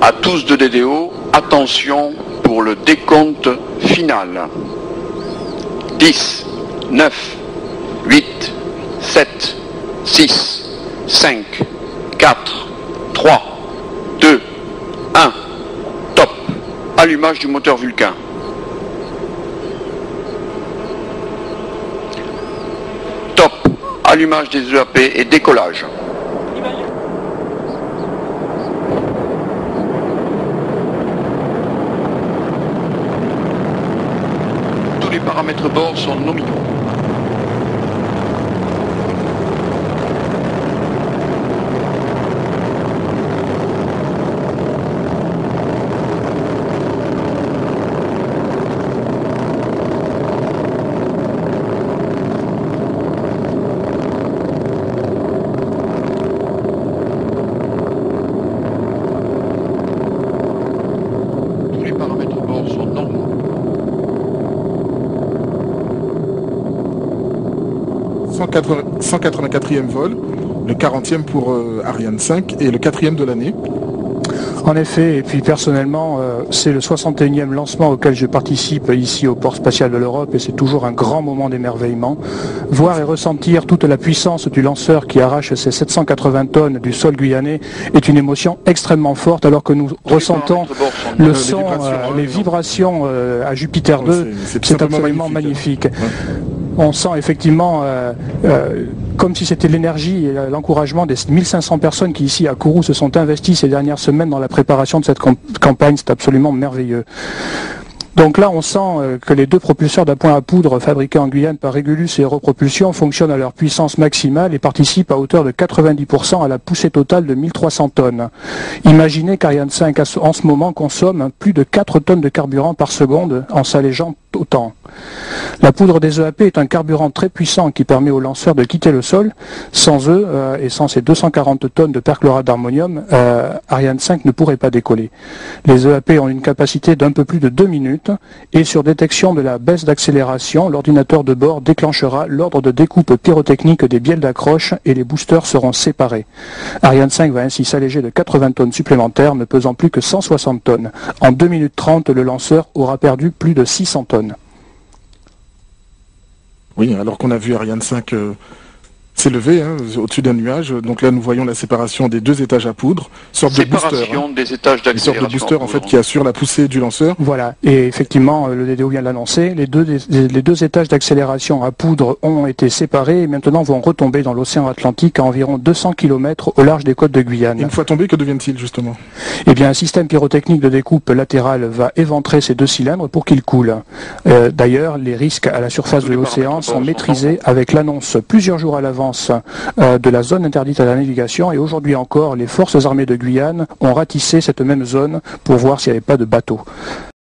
À tous de DDO, attention pour le décompte final. 10, 9, 8, 7, 6, 5, 4, 3, 2, 1. Top. Allumage du moteur Vulcain. Top. Allumage des EAP et décollage. Tous les paramètres bord sont nominaux. Paramètres bord sont normaux. 184e vol, le 40e pour Ariane 5 et le 4e de l'année. En effet, et puis personnellement, c'est le 61e lancement auquel je participe ici au port spatial de l'Europe et c'est toujours un grand moment d'émerveillement. Voir et ressentir toute la puissance du lanceur qui arrache ses 780 tonnes du sol guyanais est une émotion extrêmement forte alors que nous ressentons le son, les vibrations à Jupiter 2, c'est absolument magnifique. On sent effectivement comme si c'était l'énergie et l'encouragement des 1500 personnes qui ici à Kourou se sont investies ces dernières semaines dans la préparation de cette campagne, c'est absolument merveilleux. Donc là, on sent que les deux propulseurs d'appoint à poudre fabriqués en Guyane par Régulus et Europropulsion fonctionnent à leur puissance maximale et participent à hauteur de 90% à la poussée totale de 1300 tonnes. Imaginez qu'Ariane 5 en ce moment consomme plus de 4 tonnes de carburant par seconde en s'allégeant autant. La poudre des EAP est un carburant très puissant qui permet aux lanceurs de quitter le sol. Sans eux et sans ces 240 tonnes de perchlorate d'ammonium, Ariane 5 ne pourrait pas décoller. Les EAP ont une capacité d'un peu plus de 2 minutes et sur détection de la baisse d'accélération, l'ordinateur de bord déclenchera l'ordre de découpe pyrotechnique des bielles d'accroche et les boosters seront séparés. Ariane 5 va ainsi s'alléger de 80 tonnes supplémentaires, ne pesant plus que 160 tonnes. En 2 minutes 30, le lanceur aura perdu plus de 600 tonnes. Oui, alors qu'on a vu Ariane 5 s'élever au-dessus d'un nuage. Donc là, nous voyons la séparation des deux étages à poudre, sorte de booster. Des étages une sorte de booster en fait qui assure la poussée du lanceur. Voilà, et effectivement, le DDO vient de l'annoncer, les deux étages d'accélération à poudre ont été séparés et maintenant vont retomber dans l'océan Atlantique à environ 200 km au large des côtes de Guyane. Une fois tombés, que deviennent-ils justement? Eh bien, un système pyrotechnique de découpe latérale va éventrer ces deux cylindres pour qu'ils coulent. D'ailleurs, les risques à la surface de l'océan sont maîtrisés avec l'annonce plusieurs jours à l'avance de la zone interdite à la navigation et aujourd'hui encore, les forces armées de Guyane ont ratissé cette même zone pour voir s'il n'y avait pas de bateau.